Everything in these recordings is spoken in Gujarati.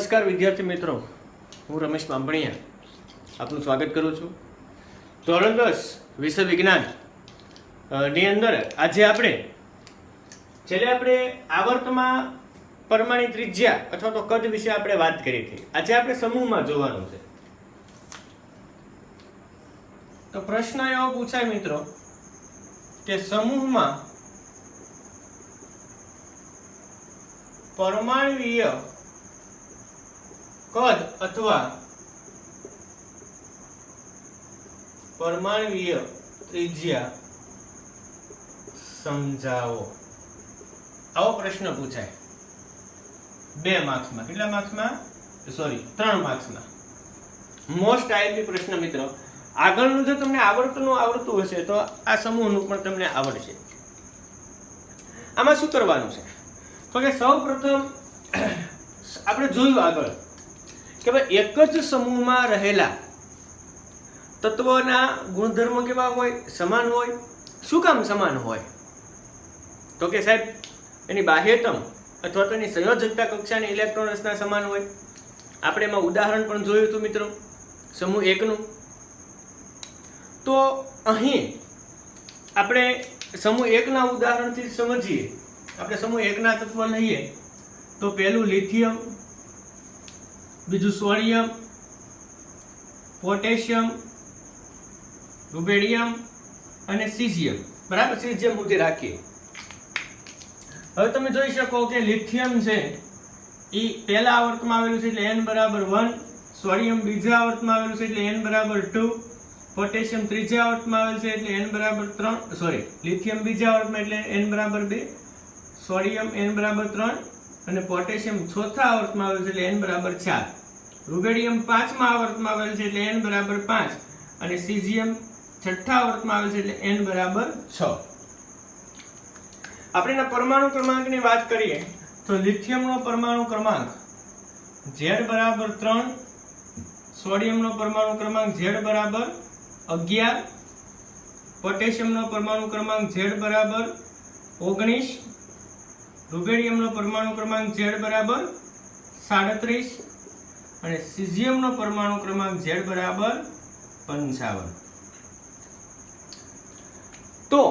નમસ્કાર વિદ્યાર્થી મિત્રો, હું રમેશ બાંભણિયા આપનું સ્વાગત કરું છું. ધોરણ 10 વિષય વિજ્ઞાન ની અંદર આજે આપણે આવર્તમાં પરમાણુ ત્રિજ્યા અથવા તો કદ વિશે આપણે વાત કરી હતી. આજે આપણે સમૂહમાં જોવાનું છે. તો પ્રશ્ન એવો પૂછાય મિત્રો કે સમૂહમાં પરમાણ્વીય કદ અથવા પરમાણ્વીય ત્રિજ્યા સમજાવો. આવો પ્રશ્ન પૂછાય 2 માર્ક્સમાં. કેટલા માર્ક્સમાં? 3 માર્ક્સમાં. મોસ્ટ આઈએમપી પ્રશ્ન મિત્રો. આગળનું જો તમને આવડતું હશે તો આ સમૂહનું પણ તમને આવડશે. આમાં શું કરવાનું છે તો કે સૌપ્રથમ આપણે જોયું આગળ કે ભાઈ એક જ સમૂહમાં રહેલા તત્વોના ગુણધર્મો કેવા હોય? સમાન હોય. શું કામ સમાન હોય? તો કે સાહેબ એની બાહ્યતમ અથવા તો એની સંયોજકતા કક્ષાની ઇલેક્ટ્રોન રચના સમાન હોય. આપણે એમાં ઉદાહરણ પણ જોયું હતું મિત્રો સમૂહ 1 નું. તો અહીં આપણે સમૂહ 1 ના ઉદાહરણથી સમજીએ. આપણે સમૂહ 1 ના તત્વ લઈએ તો પહેલું લિથિયમ, બીજું સોડિયમ, પોટેશિયમ, રુબેડિયમ અને સીઝિયમ. બરાબર, સીઝિયમ સુધી રાખીએ. હવે તમે જોઈ શકો કે લિથિયમ છે એ પહેલા આવર્તમાં આવેલું છે એટલે n બરાબર 1, સોડિયમ બીજા આવર્તમાં આવેલું છે એટલે n બરાબર 2, પોટેશિયમ ત્રીજા આવર્તમાં આવેલ છે એટલે n બરાબર 3, લિથિયમ બીજા આવર્તમાં એટલે n બરાબર 2, સોડિયમ n બરાબર 3 અને પોટેશિયમ ચોથા આવર્તમાં આવેલ છે એટલે n બરાબર 4, રુબેડિયમ પાંચમા આવર્તમાં આવેલ છે એટલે n બરાબર 5 અને સીઝિયમ છઠ્ઠા આવર્તમાં આવેલ છે એટલે n બરાબર 6. આપણે એના પરમાણુ ક્રમાંકની વાત કરીએ તો લિથિયમનો પરમાણુ ક્રમાંક Z બરાબર 3, સોડિયમનો પરમાણુ ક્રમાંક Z બરાબર 11, પોટેશિયમનો પરમાણુ ક્રમાંક Z બરાબર 19, રુબેડિયમનો પરમાણુ ક્રમાંક Z બરાબર 37 અને સીઝિયમનો પરમાણુ ક્રમાંક Z બરાબર 55. તો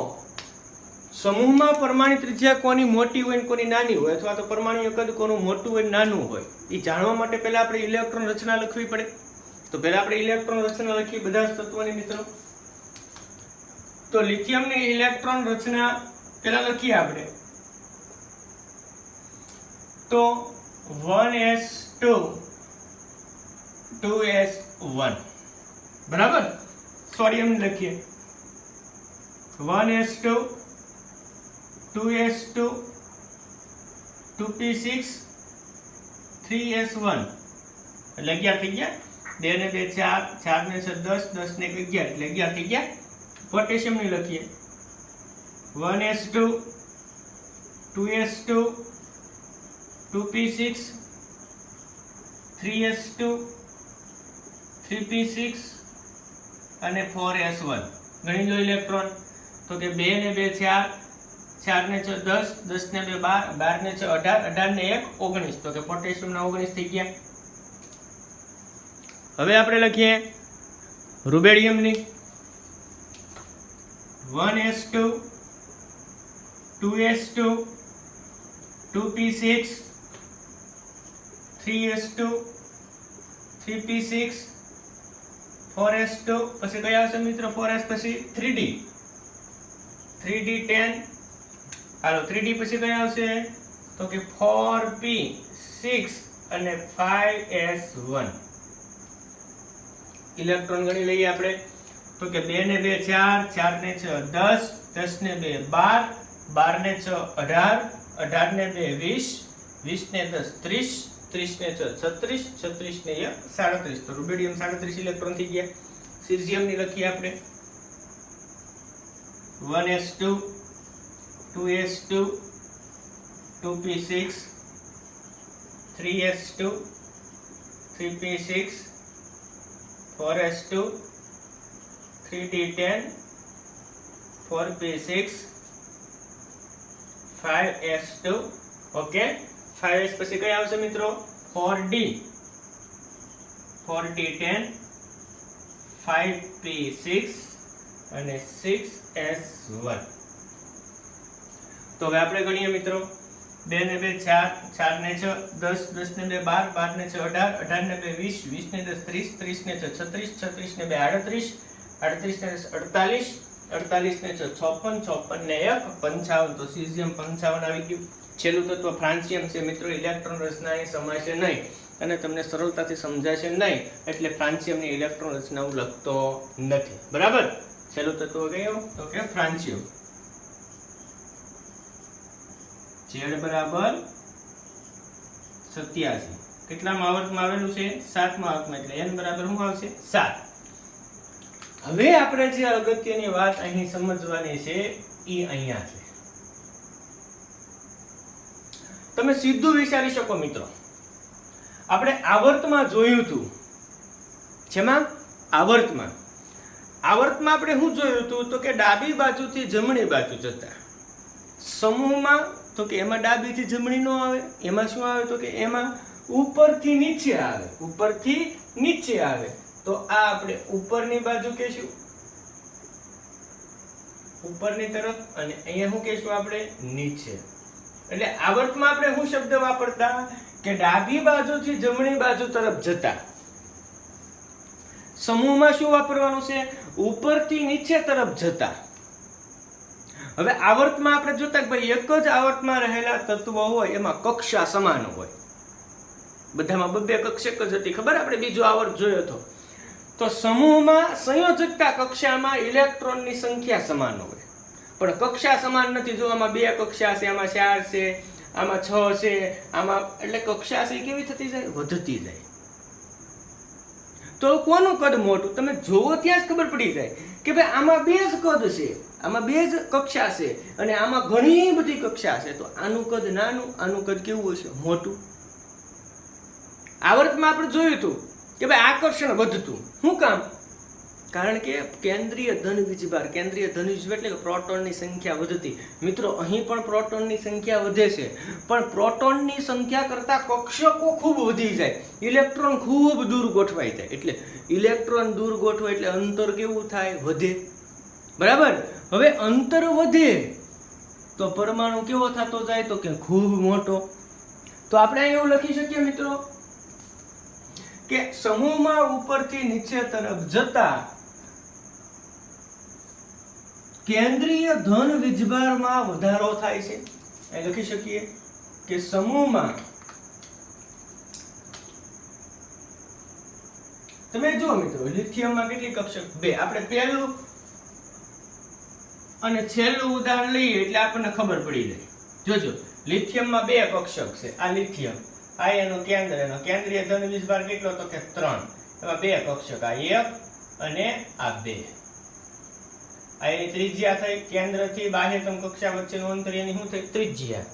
સમૂહમાં પરમાણુ ત્રિજ્યા કોની મોટી હોય ને કોની નાની હોય અથવા તો પરમાણુ કદ કોનું મોટું હોય નાનું હોય એ જાણવા માટે પહેલા આપણે ઇલેક્ટ્રોન રચના લખવી પડે. તો પહેલા આપણે ઇલેક્ટ્રોન રચના લખીએ બધા જ તત્વોની મિત્રો. તો લિથિયમની ઇલેક્ટ્રોન રચના પહેલા લખીએ આપણે. તો 1s2 2s1 બરાબર. સોડિયમ લખીએ 1s2 2s2 2p6 3s1 એટલે 11 થઈ ગયા. 2 ને 2 4, 4 ને 6 10, 10 ને 1 11 એટલે 11 થઈ ગયા. પોટેશિયમ ની લખીએ 1s2 2s2 2p6 3s2 3p6 અને 4s1. ગણી લો ઇલેક્ટ્રોન. તો કે 2 ને 2 4, 4 ને 6 10, 10 ને 2 12, 12 ને 6 18, 18 ને 1 19. તો કે પોટેશિયમ ના 19 થઈ ગયા. હવે આપણે લખીએ રુબેડિયમ ની 1s2 2s2 2p6 3s2 3p6 4s2 પછી કયા આવશે મિત્રો? 4s પછી 3d 3d10. હાલો 3d પછી કયા આવશે? તો કે 4p6 અને 5s1. ઇલેક્ટ્રોન ગણી લઈએ આપણે. તો કે 2 ને 2 4, 4 ને 6 10, 10 ને 2 12, 12 ને 6 18, 18 ને 2 20, 20 ને 10 30, 30 ને 6 36, 36 ને 1 37. તો રુબેડિયમ 37 ઇલેક્ટ્રોન થઈ ગયા. સીઝિયમ ની લખીએ આપણે 1s2 2s2 2p6 3s2 3p6 4s2 3d10 4p6 5s2. Okay, 5s પછી કઈ આવશે મિત્રો? 4D 4D10 5P6 અને 6S1. તો હવે આપણે ગણીએ મિત્રો, 2 ને 2 4, 4 ને 6 10, 10 ને 2 12, 12 ને 6 18, 18 ને 2 20, 20 ને 10 30, 30 ને 6 36, 36 ને 2 38, 38 ને 48, 48 ને 6 56, 56 ને 1 55. તો સીઝિયમ 55 આવી ગયું. છેલ્લું તત્વ ફ્રાન્સિયમ છે મિત્રો. ઇલેક્ટ્રોન રચના એ સમાશે નહીં અને તમને સરળતાથી સમજાશે નહીં, એટલે ફ્રાન્સિયમની ઇલેક્ટ્રોન રચના હું લખતો નથી. બરાબર. છેલ્લું તત્વ કયું? તો કે ફ્રાન્સિયમ. Z બરાબર 87. કેટલામાં આવર્તમાં આવેલું છે? 7મા આવર્તમાં, એટલે n બરાબર શું આવશે? 7. હવે આપણે જે અગત્યની વાત અહીં સમજવાની છે એ અહીંયા છે. તમે સીધું વિચારી શકો મિત્રો, આપણે આવર્તમાં જોયું હતું. જેમાં આવર્તમાં આપણે શું જોયું હતું? તો કે ડાબી બાજુથી જમણી બાજુ જતા. સમૂહમાં તો કે એમાં ડાબીથી જમણી નો આવે. એમાં શું આવે? તો કે એમાં ઉપરથી નીચે આવે. ઉપરથી નીચે આવે. તો આ આપણે ઉપરની બાજુ કહેશું, ઉપરની તરફ, અને અહીંયા શું કહેશું આપણે? નીચે. એટલે આવર્તમાં આપણે શું શબ્દ વાપરતા? કે ડાબી બાજુથી જમણી બાજુ તરફ જતા. સમૂહમાં શું વાપરવાનું છે? ઉપરથી નીચે તરફ જતા. હવે આવર્તમાં આપણે જોતા કે ભાઈ એક જ આવર્તમાં રહેલા તત્વો હોય એમાં કક્ષા સમાન હોય. બધામાં બબ્બે કક્ષા એક જ હતી, ખબર? આપણે બીજો આવર્ત જોયો હતો. તો સમૂહમાં સંયોજકતા કક્ષામાં ઇલેક્ટ્રોનની સંખ્યા સમાન હોય, પણ કક્ષા સમાન નથી. જો આમાં 2 કક્ષા છે, આમાં 4 છે, આમાં 6 છે, આમાં, એટલે કક્ષા છે કેવી થતી જાય? વધતી જાય. તો કોનું કદ મોટું? તમે જોવો ત્યાં જ ખબર પડી જાય કે ભાઈ આમાં 2 જ કદ છે, આમાં 2 જ કક્ષા છે, અને આમાં ઘણી બધી કક્ષા છે. તો આનું કદ નાનું, આનું કદ કેવું હશે? મોટું. આવર્તમાં આપણે જોયું હતું કે ભાઈ આકર્ષણ વધતું. શું કામ? કારણ કે કેન્દ્રીય ધન વીજભાર, કેન્દ્રીય ધન વીજભાર એટલે કે પ્રોટોનની સંખ્યા વધતી. મિત્રો અહીં પણ પ્રોટોનની સંખ્યા વધે છે, પણ પ્રોટોનની સંખ્યા કરતા કક્ષકો ખૂબ વધી જાય, ઇલેક્ટ્રોન ખૂબ દૂર ગોઠવાઈ જાય. એટલે ઇલેક્ટ્રોન દૂર ગોઠવાય એટલે અંતર કેવું થાય? વધે. બરાબર. હવે અંતર વધે તો પરમાણુ કેવો થતો જાય? તો કે ખૂબ મોટો. તો આપણે અહીં એવું લખી શકીએ મિત્રો કે સમૂહમાં ઉપરથી નીચે તરફ જતા કેન્દ્રીય ધન વીજભારમાં વધારો થાય છે. અહીં લખી શકીએ કે સમૂહમાં, તમે જુઓ મિત્રો, લિથિયમમાં કેટલી કક્ષક? 2. આપણે પહેલું અને છેલ્લું ઉદાહરણ લઈએ એટલે આપણને ખબર પડી જાય. જોજો, લિથિયમમાં 2 કક્ષક છે. આ લિથિયમ, આ એનું કેન્દ્ર, એનો કેન્દ્રીય ધન વીજભાર કેટલો? તો કે 3. એમાં 2 કક્ષક, આ 1 અને આ 2. આ એની ત્રિજ્યા થઈ. કેન્દ્રથી બાહ્યતમ કક્ષા વચ્ચેનું અંતર એની શું થઈ? ત્રિજ્યા.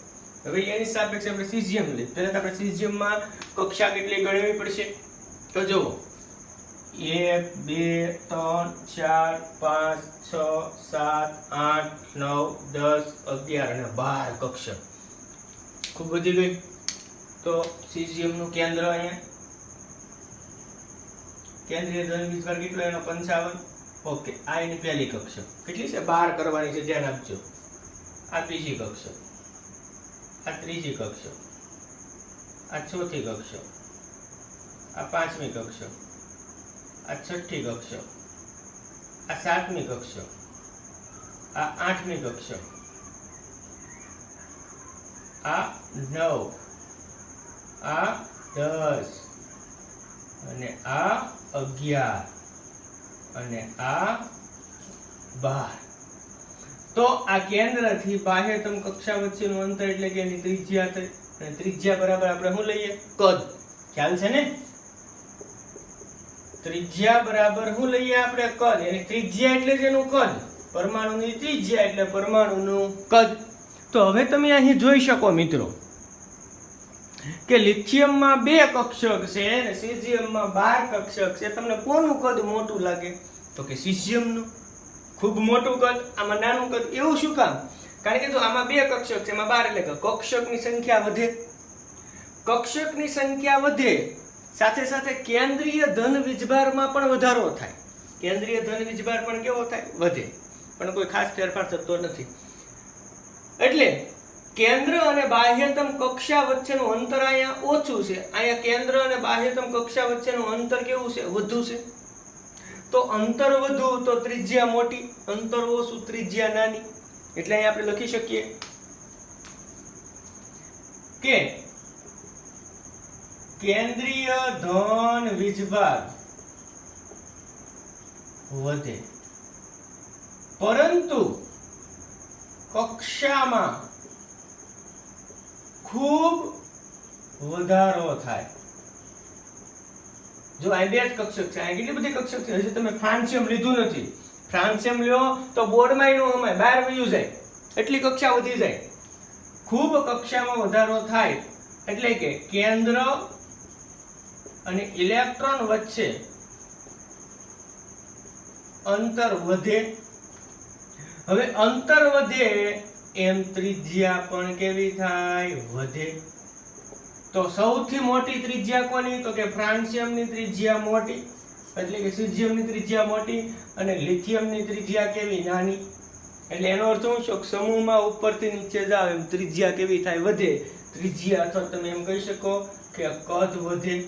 હવે એની સાપેક્ષે આપણે સીઝિયમ લઈએ. પહેલા આપણે સીઝિયમમાં કક્ષા કેટલી ગણવી પડશે? તો જુઓ, 1 2 3 4 5 6 7 8 9 10 11 અને 12 કક્ષક. ખૂબ વધી ગઈ. તો સીઝિયમનું કેન્દ્ર અહીંયા, કેન્દ્રીય ધન વીજભાર કેટલો? એનો 55. ઓકે. આ એની પહેલી કક્ષક કેટલી છે? 12 કરવાની છે, ધ્યાન આપજો. આ બીજી કક્ષક, આ ત્રીજી કક્ષક, આ ચોથી કક્ષક, આ 5મી કક્ષક, આ 6ઠી કક્ષક, આ 7મી કક્ષક, આ 8મી કક્ષક, આ 9, આ 10 અને આ 11 અને આ 12. તો આ કેન્દ્રથી બાહ્યતમ કક્ષા વચ્ચેનું અંતર એટલે કે એની ત્રિજ્યા થઈ. અને ત્રિજ્યા બરાબર આપણે શું લઈએ? કદ. ખ્યાલ છે ને? ત્રિજ્યા બરાબર શું લઈએ આપણે? કદ. એની ત્રિજ્યા એટલે જ એનું કદ. પરમાણુની ત્રિજ્યા એટલે પરમાણુનું કદ. તો હવે તમે અહીં જોઈ શકો મિત્રો કે લિથિયમમાં 2 કક્ષક છે અને સીઝિયમમાં 12 કક્ષક છે. તમને કોનું કદ મોટું લાગે? તો કે સીઝિયમનું. ખૂબ મોટું કદ, આમાં નાનું કદ. એવું શું કામ? કારણ કે જો આમાં 2 કક્ષક છે, એમાં 12, એટલે કે કક્ષકની સંખ્યા વધે. કક્ષકની સંખ્યા વધે સાથે સાથે કેન્દ્રીય ધન વીજભારમાં પણ વધારો થાય. કેન્દ્રીય ધન વીજભાર પણ કેવો થાય? વધે. પણ કોઈ ખાસ ફેરફાર થતો નથી. એટલે કેન્દ્ર અને બાહ્યતમ કક્ષા વચ્ચેનું અંતર અહીંયા ઓછું છે. અહીંયા કેન્દ્ર અને બાહ્યતમ કક્ષા વચ્ચેનું અંતર કેવું છે? વધુ છે. તો અંતર વધુ તો ત્રિજ્યા મોટી, અંતર ઓછું ત્રિજ્યા નાની. એટલે અહીંયા આપણે લખી શકીએ કે કેન્દ્રીય ધન વીજભાર વધે પરંતુ કક્ષામાં ખૂબ વધારો થાય. જો આ બે જ કક્ષક છે, આ કેટલી બધી કક્ષક છે. હજી તમે ફ્રાન્સિયમ લીધું નથી. ફ્રાન્સિયમ લ્યો તો બોર્ડમાં નો હમાય, બહાર વયું જાય, એટલી કક્ષા વધી જાય. ખૂબ કક્ષામાં વધારો થાય એટલે કે કેન્દ્ર અને ઇલેક્ટ્રોન વચ્ચે અંતર વધે. હવે અંતર વધે એમ ત્રિજ્યા પણ કેવી થાય? વધે. તો સૌથી મોટી ત્રિજ્યા કોની? તો કે ફ્રાન્સિયમની ત્રિજ્યા મોટી, એટલે કે સીઝિયમની ત્રિજ્યા મોટી અને લિથિયમની ત્રિજ્યા કેવી? નાની. એટલે એનો અર્થ શું છે? સમૂહમાં ઉપરથી નીચે જાવ એમ ત્રિજ્યા કેવી થાય? વધે. ત્રિજ્યા અથવા તમે એમ કહી શકો કે કદ વધે.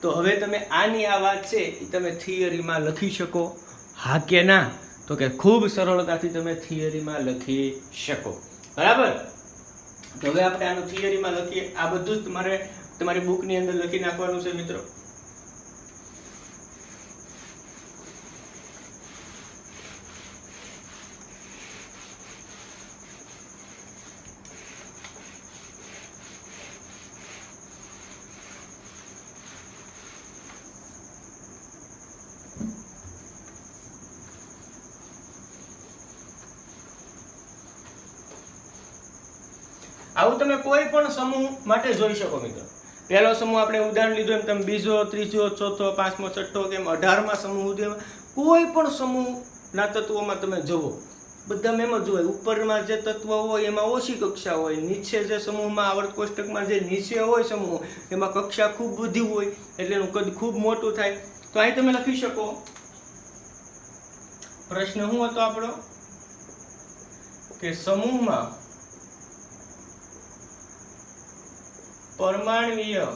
તો હવે તમે આની આ વાત છે એ તમે થિયરીમાં લખી શકો, હા કે ના? તો કે ખૂબ સરળતાથી તમે થિયરીમાં લખી શકો. બરાબર. તો હવે આપણે આનું થિયરીમાં લખીએ. આ બધું જ તમારે તમારી બુકની અંદર લખી નાખવાનું છે મિત્રો. આવું તમે કોઈ પણ સમૂહ માટે જોઈ શકો મિત્રો. પહેલો સમૂહ આપણે ઉદાહરણ લીધું એમ તમે બીજો, ત્રીજો, ચોથો, પાંચમો, છઠ્ઠો કેમ 18મા સમૂહ સુધીમાં કોઈ પણ સમૂહના તત્વોમાં તમે જુઓ, બધામાં એમ જ હોય. ઉપરમાં જે તત્વ હોય એમાં ઓછી કક્ષા હોય, નીચે જે સમૂહમાં આવર્ત કોષ્ટકમાં જે નીચે હોય સમૂહ એમાં કક્ષા ખૂબ બધી હોય એટલે એનું કદ ખૂબ મોટું થાય. તો અહીં તમે લખી શકો. પ્રશ્ન શું હતો આપણો? કે સમૂહમાં પરમાણ્વીય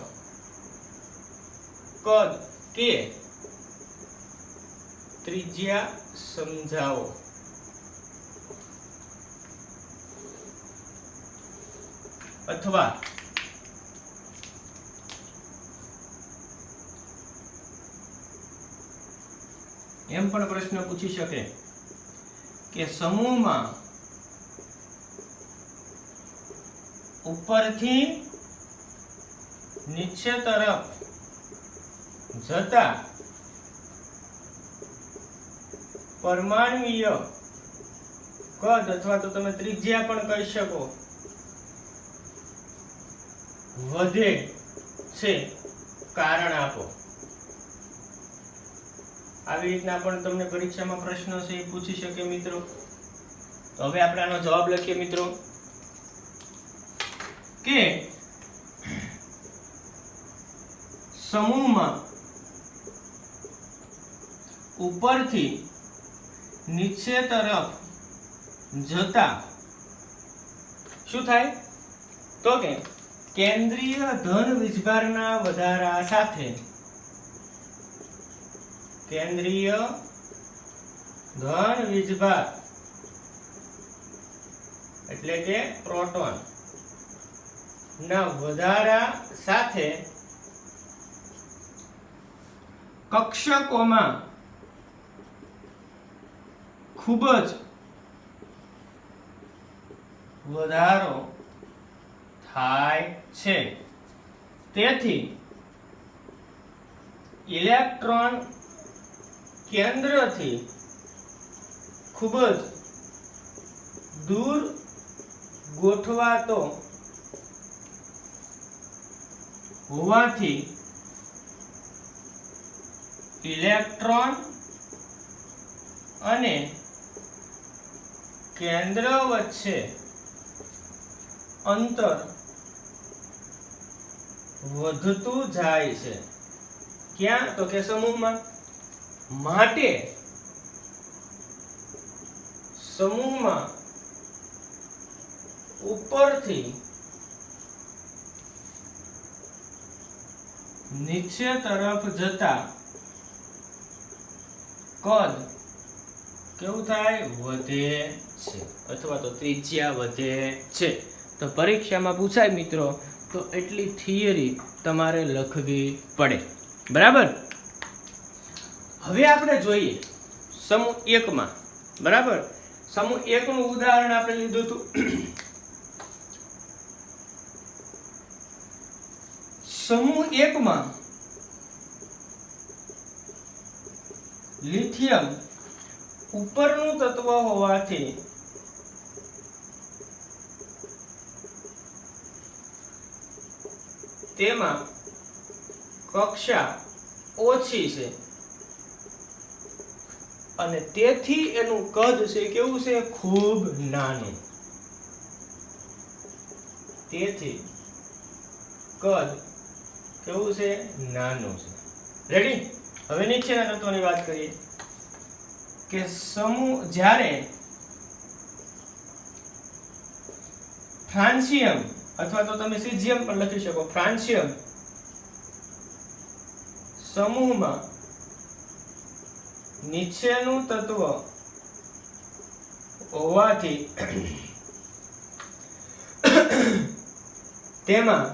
કદ કે ત્રિજ્યા સમજાવો. અથવા એમ પણ પ્રશ્ન પૂછી શકે કે સમૂહમાં ઉપરથી નીચે તરફ જતા પરમાણ્વીય કદ અથવા તો તમે ત્રિજ્યા પણ કહી શકો વધે છે, કારણ આપો. આવી રીતના પણ તમને પરીક્ષામાં પ્રશ્ન છે એ પૂછી શકે મિત્રો. તો હવે આપણે આનો જવાબ લખીએ મિત્રો કે સમૂહમાં ઉપરથી નીચે તરફ જતા શું થાય? તો કે કેન્દ્રીય ધન વીજભારના વધારા સાથે કેન્દ્રીય ધન વીજભાર એટલે કે પ્રોટોન ના વધારા સાથે કક્ષકોમાં ખૂબ જ વધારો થાય છે. તેથી ઇલેક્ટ્રોન કેન્દ્રથી ખૂબ જ દૂર ગોઠવાતો હોવાથી ઇલેક્ટ્રોન અને કેન્દ્ર વચ્ચે અંતર વધતું જાય છે. ક્યાં? તો કે સમૂહમાં. માટે સમૂહમાં ઉપરથી નીચે તરફ જતા કદ કેવું થાય? વધે છે, અથવા તો ત્રિજ્યા વધે છે. તો પરીક્ષામાં પૂછાય મિત્રો, તો એટલી થિયરી તમારે લખવી પડે. બરાબર. હવે આપણે જોઈએ સમૂહ 1 માં. બરાબર. સમૂહ 1 નું ઉદાહરણ આપણે લીધું હતું. સમૂહ 1 માં લિથિયમ ઉપરનું તત્વ હોવાથી તેમાં કક્ષા ઓછી છે અને તેથી એનું કદ છે કેવું છે? ખૂબ નાનું. તેથી કદ કેવું છે? નાનું છે. રેડી? હવે નીચેના તત્વોની વાત કરીએ કે સમૂહ જ્યારે ફ્રાન્સિયમ અથવા તો તમે સીઝિયમ પણ લખી શકો, ફ્રાન્સિયમ સમૂહમાં નીચેનું તત્વ હોવાથી તેમાં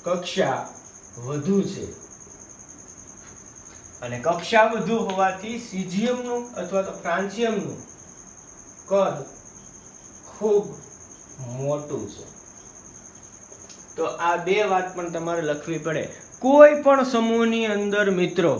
કક્ષા વધુ છે અને કક્ષા વધુ હોવાથી સીઝિયમનું અથવા તો ફ્રાન્સિયમનું કદ ખૂબ મોટું છે. તો આ બે વાત પણ તમારે લખવી પડે. કોઈ પણ સમૂહની અંદર મિત્રો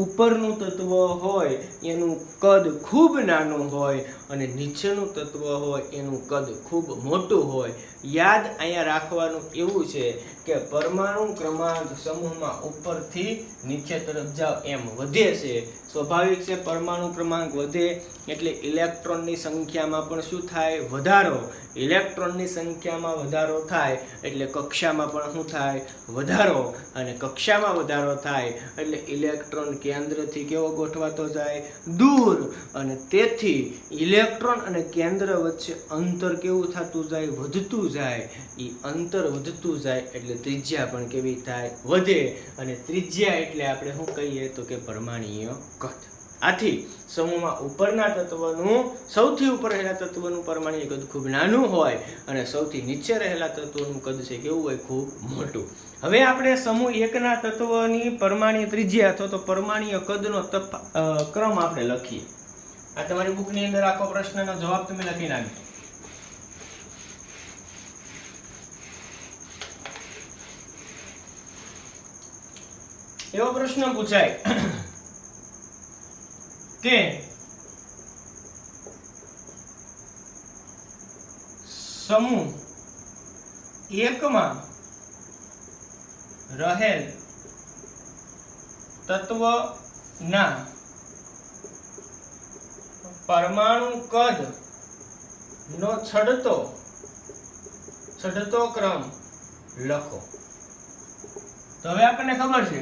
ઉપરનું તત્વ હોય એનું કદ ખૂબ નાનું હોય અને નીચેનું તત્વ હોય એનું કદ ખૂબ મોટું હોય. યાદ અહીંયા રાખવાનું એવું છે કે પરમાણુ ક્રમાંક સમૂહમાં ઉપરથી નીચે તરફ જાવ એમ વધે છે. સ્વાભાવિક છે, પરમાણુ ક્રમાંક વધે એટલે ઇલેક્ટ્રોનની સંખ્યામાં પણ શું થાય? વધારો. ઇલેક્ટ્રોનની સંખ્યામાં વધારો થાય એટલે કક્ષામાં પણ શું થાય? વધારો. અને કક્ષામાં વધારો થાય એટલે ઇલેક્ટ્રોન કેન્દ્રથી કેવો ગોઠવાતો જાય? દૂર. અને તેથી ઇલેક્ટ્રોન અને કેન્દ્ર વચ્ચે અંતર કેવું થતું જાય? વધતું જાય. એ અંતર વધતું જાય એટલે ત્રિજ્યા પણ કેવી થાય? વધે. અને ત્રિજ્યા એટલે આપણે શું કહીએ તો કે પરમાણુય કદ. આથી સમૂહમાં ઉપરના તત્વનું, સૌથી ઉપર રહેલા તત્વનું પરમાણુય કદ ખૂબ નાનું હોય અને સૌથી નીચે રહેલા તત્વનું કદ છે કેવું હોય? ખૂબ મોટું. હવે આપણે સમૂહ 1 ના તત્વની પરમાણુય ત્રિજ્યા અથવા તો પરમાણુય કદનો ક્રમ આપણે લખીએ. આ તમારી બુકની અંદર આખો પ્રશ્નનો જવાબ તમે લખી નાખજો. એવો પ્રશ્ન પૂછાય કે સમૂહ 1 માં રહેલ તત્વના પરમાણુ કદ નો છડતો ક્રમ લખો. તો હવે આપણને ખબર છે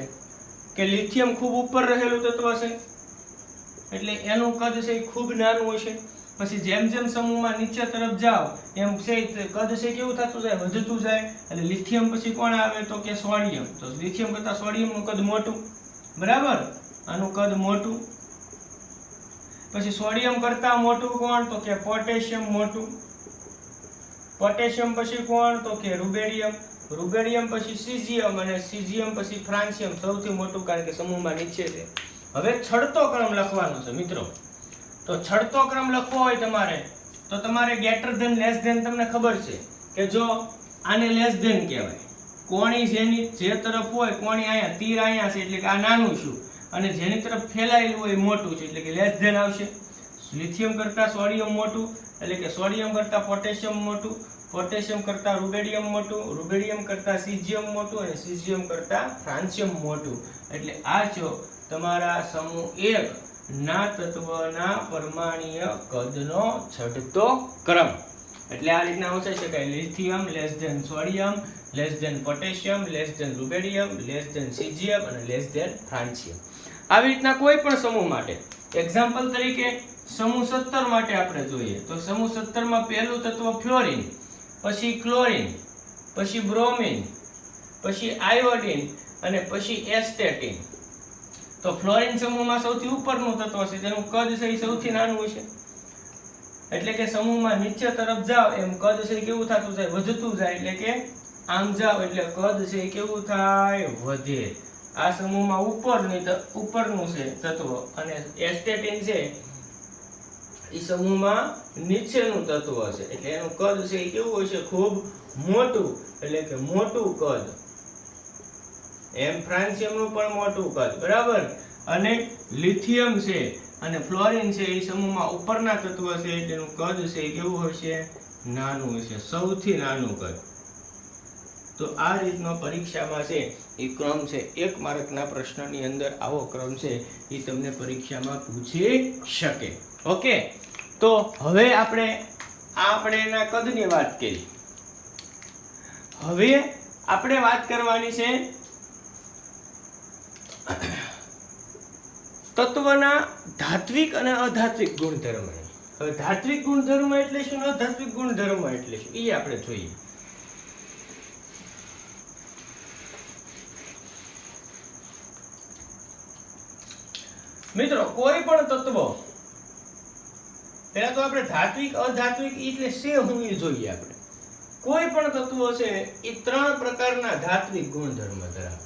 કે લિથિયમ ખૂબ ઉપર રહેલું તત્વ છે એટલે એનું કદ છે ખૂબ નાનું હશે. પછી જેમ જેમ સમૂહમાં નીચે તરફ જાઓ એમ છે કદ છે કેવું થતું જાય? વધતું જાય. એટલે લિથિયમ પછી કોણ આવે તો કે સોડિયમ. તો લિથિયમ કરતા સોડિયમનું કદ મોટું. બરાબર. આનું કદ મોટું. પછી સોડિયમ કરતા મોટું કોણ તો કે પોટેશિયમ મોટું. પોટેશિયમ પછી કોણ તો કે રૂબેડિયમ. રૂબેડિયમ પછી સીઝિયમ અને સીઝિયમ પછી ફ્રાન્સિયમ સૌથી મોટું કારણ કે સમૂહમાં નીચે છે. હવે છડતો ક્રમ લખવાનો છે મિત્રો. તો છડતો ક્રમ લખવો હોય તમારે તો તમારે ગ્રેટર ધેન લેસ ધેન તમને ખબર છે કે જો આને લેસ ધેન કહેવાય. કોણી જેની જે તરફ હોય કોણી અહીંયા તીર અહીંયા છે એટલે કે આ નાનું છું અને જેની તરફ ફેલાયેલું હોય મોટું છે એટલે કે લેસ ધેન આવશે. લિથિયમ કરતા સોડિયમ મોટું એટલે કે સોડિયમ કરતા પોટેશિયમ મોટું. પોટેશિયમ કરતા રૂબેડિયમ મોટું. રૂબેડિયમ કરતા સીઝિયમ મોટું અને સીઝિયમ કરતા ફ્રાન્સિયમ મોટું. એટલે આ જો તમારા સમૂહ 1 ના તત્વના પરમાણુય કદનો છડતો ક્રમ. એટલે આ રીતના ઓછાઈ શકાય. Lithium less than sodium less than potassium less than rubidium less than caesium અને લેસ ધેન ફ્રાન્સિયમ. આવી રીતના કોઈ પણ સમૂહ માટે એક્ઝામ્પલ તરીકે સમૂહ 17 માટે આપણે જોઈએ તો સમૂહ 17 માં પહેલું તત્વ ફ્લોરિન, પછી ક્લોરિન, પછી બ્રોમિન, પછી આયોડિન અને પછી એસ્ટેટિન. તો ફ્લોરિન સમૂહમાં સૌથી ઉપરનું તત્વ છે, તેનું કદ છે સૌથી નાનું છે. એટલે કે સમૂહમાં નીચે તરફ જાવ એમ કદ છે કેવું થતું જાય, વધતું જાય. એટલે કે આમ જાવ એટલે કદ છે કેવું થાય, વધે. આ સમૂહમાં ઉપરનું છે તત્વ અને એસ્ટેટિન છે એ સમૂહમાં નીચેનું તત્વ છે. એટલે એનું કદ છે એ કેવું હશે, ખૂબ મોટું. એટલે કે મોટું કદ. એમ ફ્રાન્સિયમ નું પણ મોટું કદ, બરાબર. અને લિથિયમ છે અને ફ્લોરિન છે એ સમૂહમાં ઉપરના તત્વ છે, તેનું કદ છે કેવું હશે, નાનું હશે, સૌથી નાનું કદ. તો આ રીતનો પરીક્ષામાં છે એ ક્રમ છે. 1 માર્કના પ્રશ્નની અંદર આવો ક્રમ છે એ તમને પરીક્ષામાં પૂછી શકે. ઓકે, તો હવે આપણે એના કદની વાત કરી. હવે આપણે વાત કરવાની છે તત્વના ધાત્વિક અને અધાત્વિક ગુણધર્મની. હવે ધાત્વિક ગુણધર્મ એટલે શું, અધાત્વિક ગુણધર્મ એટલે શું, એ આપણે જોઈએ. મિત્રો, કોઈ પણ તત્વ પહેલા તો આપણે ધાત્વિક અધાત્વિક એટલે છે હું એ જોઈએ. આપણે કોઈ પણ તત્વો છે એ 3 પ્રકારના ધાત્વિક ગુણધર્મ ધરાવે.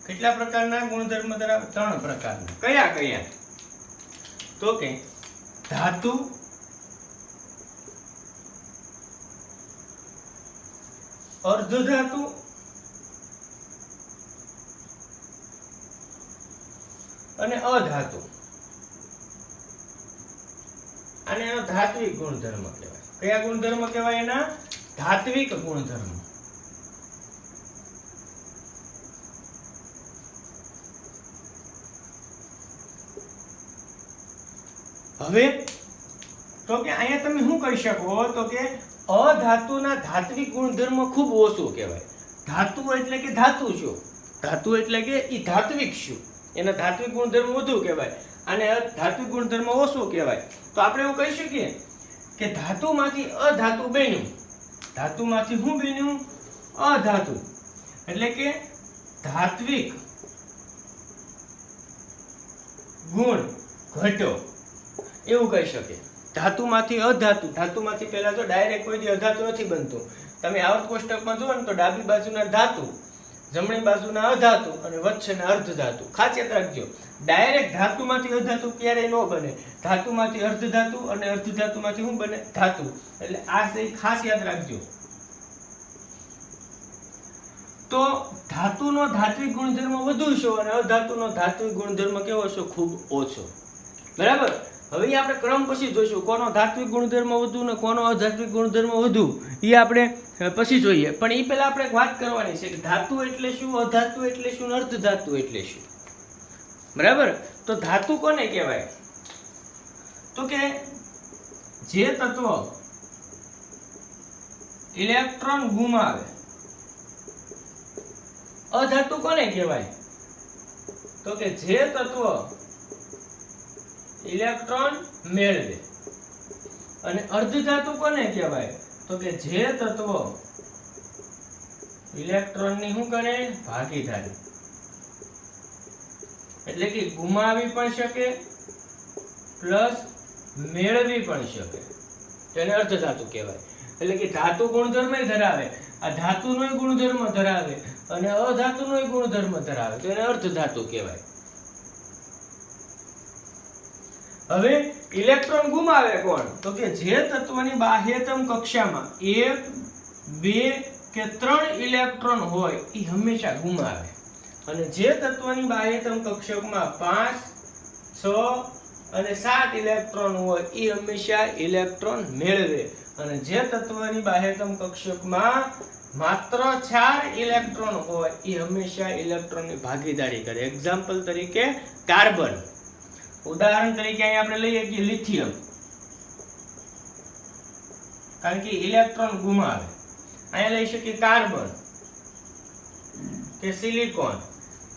કેટલા પ્રકારના ગુણધર્મ ધરાવે? 3 પ્રકારના. કયા કયા? તો કે ધાતુ, અર્ધધાતુ અને અધાતુ. આને એનો ધાત્વિક ગુણધર્મ કહેવાય. કયા ગુણધર્મ કહેવાય? એના ધાત્વિક ગુણધર્મ. હવે તો કે અહીંયા તમે શું કહી શકો તો કે અધાતુના ધાત્વિક ગુણધર્મ ખૂબ ઓછું કહેવાય. ધાતુ એટલે કે ધાતુ શું? ધાતુ એટલે કે ઈ ધાત્વિક શું? એના ધાત્વિક ગુણધર્મ વધુ કહેવાય અને ધાત્વિક ગુણધર્મ ઓછું કહેવાય. તો આપણે એવું કહી શકીએ કે ધાતુમાંથી અધાતુ બન્યું. ધાતુમાંથી શું બન્યું? અધાતુ. એટલે કે ધાત્વિક ગુણ ઘટ્યો એવું કહી શકે. ધાતુમાંથી અધાતુ. ધાતુમાંથી પહેલા તો ડાયરેક્ટ કોઈ દી અધાતુ નથી બનતું. તમે આવર્ત કોષ્ટકમાં જુઓ ને તો ડાબી બાજુના ધાતુ, જમણી બાજુના અધાતુ અને વચ્ચેના અર્ધધાતુ. ખાસ યાદ રાખજો, ડાયરેક્ટ ધાતુમાંથી અધાતુ ક્યારેય ન બને. ધાતુમાંથી અર્ધધાતુ અને અર્ધધાતુમાંથી શું બને? ધાતુ. એટલે આ સહી ખાસ યાદ રાખજો. તો ધાતુનો ધાત્વિક ગુણધર્મ વધુ છે અને અધાતુનો ધાત્વિક ગુણધર્મ કેવો છે? ખૂબ ઓછો. બરાબર. હવે આપણે ક્રમ પછી જોઈશું કોનો ધાત્વિક ગુણધર્મ વધુ ને કોનો અધાત્વિક ગુણધર્મ વધુ, એ આપણે પછી જોઈએ. પણ એ પહેલા આપણે વાત કરવાની છે કે ધાતુ એટલે શું, અધાતુ એટલે શું, અર્ધધાતુ એટલે શું. બરાબર. તો ધાતુ કોને કહેવાય? તો કે જે તત્વ ઇલેક્ટ્રોન ગુમાવે. અધાતુ કોને કહેવાય? તો કે જે તત્વ ઇલેક્ટ્રોન મેળવે. અને અર્ધધાતુ કોને કહેવાય? તો કે જે તત્વ ઇલેક્ટ્રોનની શું કરે? ભાગીદારી. એટલે કે ગુમાવી પણ શકે પ્લસ મેળવી પણ શકે. તેને અર્ધધાતુ કહેવાય. એટલે કે ધાતુ ગુણધર્મ ધરાવે, આ ધાતુનો ગુણધર્મ ધરાવે અને અધાતુનો ગુણધર્મ ધરાવે, તો એને અર્ધધાતુ કહેવાય. હવે ઇલેક્ટ્રોન ગુમાવે કોણ? તો કે જે તત્વની બાહ્યતમ કક્ષામાં 1, 2 કે 3 ઇલેક્ટ્રોન હોય એ હંમેશા ગુમાવે. અને જે તત્વની બાહ્યતમ કક્ષકમાં 5, 6 અને 7 ઇલેક્ટ્રોન હોય એ હંમેશા ઇલેક્ટ્રોન મેળવે. અને જે તત્વની બાહ્યતમ કક્ષકમાં માત્ર 4 ઇલેક્ટ્રોન હોય એ હંમેશા ઇલેક્ટ્રોનની ભાગીદારી કરે. એક્ઝામ્પલ તરીકે કાર્બન. ઉદાહરણ તરીકે અહીં આપણે લઈએ કે લિથિયમ. કારણ કે ઇલેક્ટ્રોન ગુમાવે. અહીંયા લઈ શકીએ કાર્બન કે સિલિકોન,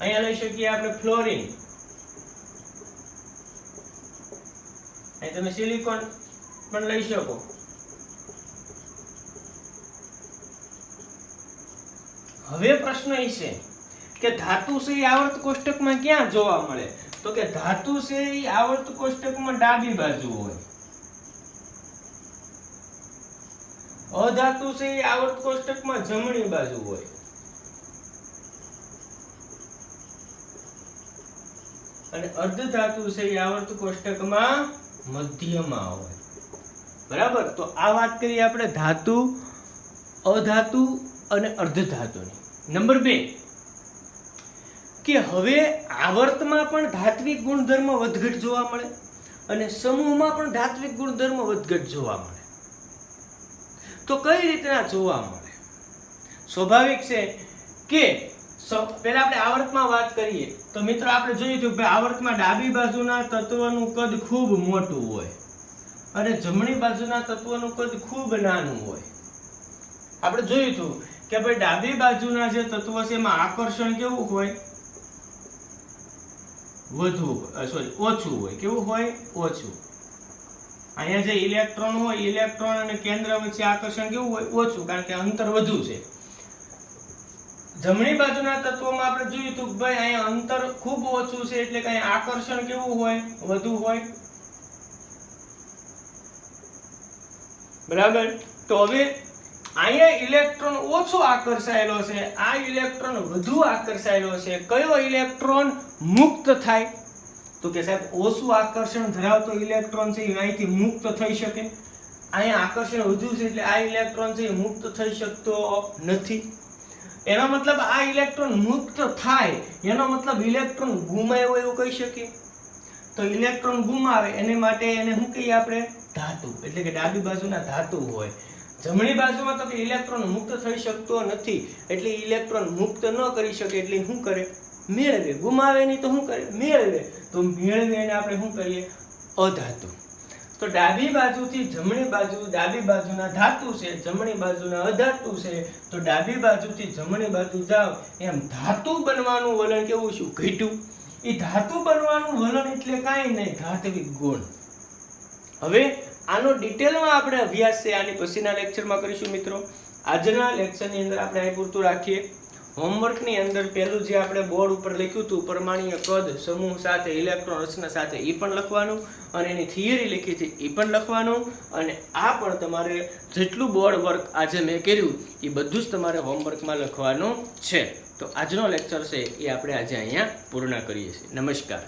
અહીંયા લઈ શકીએ આપણે ફ્લોરિન, અહીં તમે સિલિકોન પણ લઈ શકો. હવે પ્રશ્ન એ છે કે ધાતુ છે એ આવર્ત કોષ્ટકમાં ક્યાં જોવા મળે? તો કે ધાતુ છે એ આવર્ત કોષ્ટકમાં ડાબી બાજુ હોય, અધાતુ છે એ આવર્ત કોષ્ટકમાં જમણી બાજુ હોય. અને અર્ધધાતુ છે એ આવર્ત કોષ્ટકમાં મધ્યમાં હોય. બરાબર. તો આ વાત કરીએ આપણે ધાતુ, અધાતુ અને અર્ધધાતુની. નંબર 2 કે હવે આવર્તમાં પણ ધાત્વિક ગુણધર્મ વધઘટ જોવા મળે અને સમૂહમાં પણ ધાત્વિક ગુણધર્મ વધઘટ જોવા મળે. તો કઈ રીતના જોવા મળે? સ્વાભાવિક છે કે પહેલા આપણે આવર્તમાં વાત કરીએ તો મિત્રો આપણે જોયું હતું કે આવર્તમાં ડાબી બાજુના તત્વનું કદ ખૂબ મોટું હોય અને જમણી બાજુના તત્વનું કદ ખૂબ નાનું હોય. આપણે જોયું હતું કે ભાઈ ડાબી બાજુના જે તત્વ છે એમાં આકર્ષણ કેવું હોય? ઓછું હોય. કેવું હોય? ઓછું. અહીંયા જે ઇલેક્ટ્રોન હોય, ઇલેક્ટ્રોન અને કેન્દ્ર વચ્ચે આકર્ષણ કેવું હોય? ઓછું, કારણ કે અંતર વધુ છે. જમણી બાજુના તત્વોમાં આપણે જોયું હતું કે ભાઈ અહીંયા અંતર ખૂબ ઓછું છે એટલે કે અહીંયા આકર્ષણ કેવું હોય? વધુ હોય. બરાબર. તો હવે અહીંયા ઇલેક્ટ્રોન ઓછો આકર્ષાયેલો છે, આ ઇલેક્ટ્રોન વધુ આકર્ષાયેલો છે. કયો ઇલેક્ટ્રોન મુક્ત થાય? તો કે સાહેબ ઓછું આકર્ષણ ધરાવતો ઇલેક્ટ્રોન છે એ અહીંથી મુક્ત થઈ શકે. અહીંયા આકર્ષણ વધુ છે એટલે આ ઇલેક્ટ્રોન છે એ મુક્ત થઈ શકતો નથી. એનો મતલબ આ ઇલેક્ટ્રોન મુક્ત થાય એનો મતલબ ઇલેક્ટ્રોન ગુમાવ્યો એવું કહી શકીએ. તો ઇલેક્ટ્રોન ગુમાવે એને માટે એને શું કહીએ આપણે? ધાતુ. એટલે કે ડાબી બાજુના ધાતુ હોય. જમણી બાજુમાં તો કે ઇલેક્ટ્રોન મુક્ત થઈ શકતો નથી એટલે ઇલેક્ટ્રોન મુક્ત ન કરી શકે એટલે શું કરે? મેળવે. ગુમાવે નહીં તો શું કરે? મેળવે. તો મેળવે એને આપણે શું કરીએ? અધાતુ. તો ડાબી બાજુથી જમણી બાજુ, ડાબી બાજુના ધાતુ છે, જમણી બાજુના અધાતુ છે. તો ડાબી બાજુથી જમણી બાજુ જાવ એમ ધાતુ બનવાનું વલણ કેવું શું? ઘટ્યું. એ ધાતુ બનવાનું વલણ એટલે કાંઈ નહીં, ધાત્વિક ગુણ. હવે આનો ડિટેલમાં આપણે અભ્યાસ છે આની પછીના લેક્ચરમાં કરીશું મિત્રો. આજના લેક્ચરની અંદર આપણે અહીં પૂરતું રાખીએ. હોમવર્કની અંદર પહેલું જે આપણે બોર્ડ ઉપર લખ્યું હતું પરમાણ્વીય કદ, સમૂહ સાથે, ઇલેક્ટ્રોન રચના સાથે, એ પણ લખવાનું અને એની થિયરી લખી હતી એ પણ લખવાનું. અને આ પણ તમારે જેટલું બોર્ડ વર્ક આજે મેં કર્યું એ બધું જ તમારે હોમવર્કમાં લખવાનું છે. તો આજનો લેક્ચર છે એ આપણે આજે અહીંયા પૂર્ણ કરીએ છીએ. નમસ્કાર.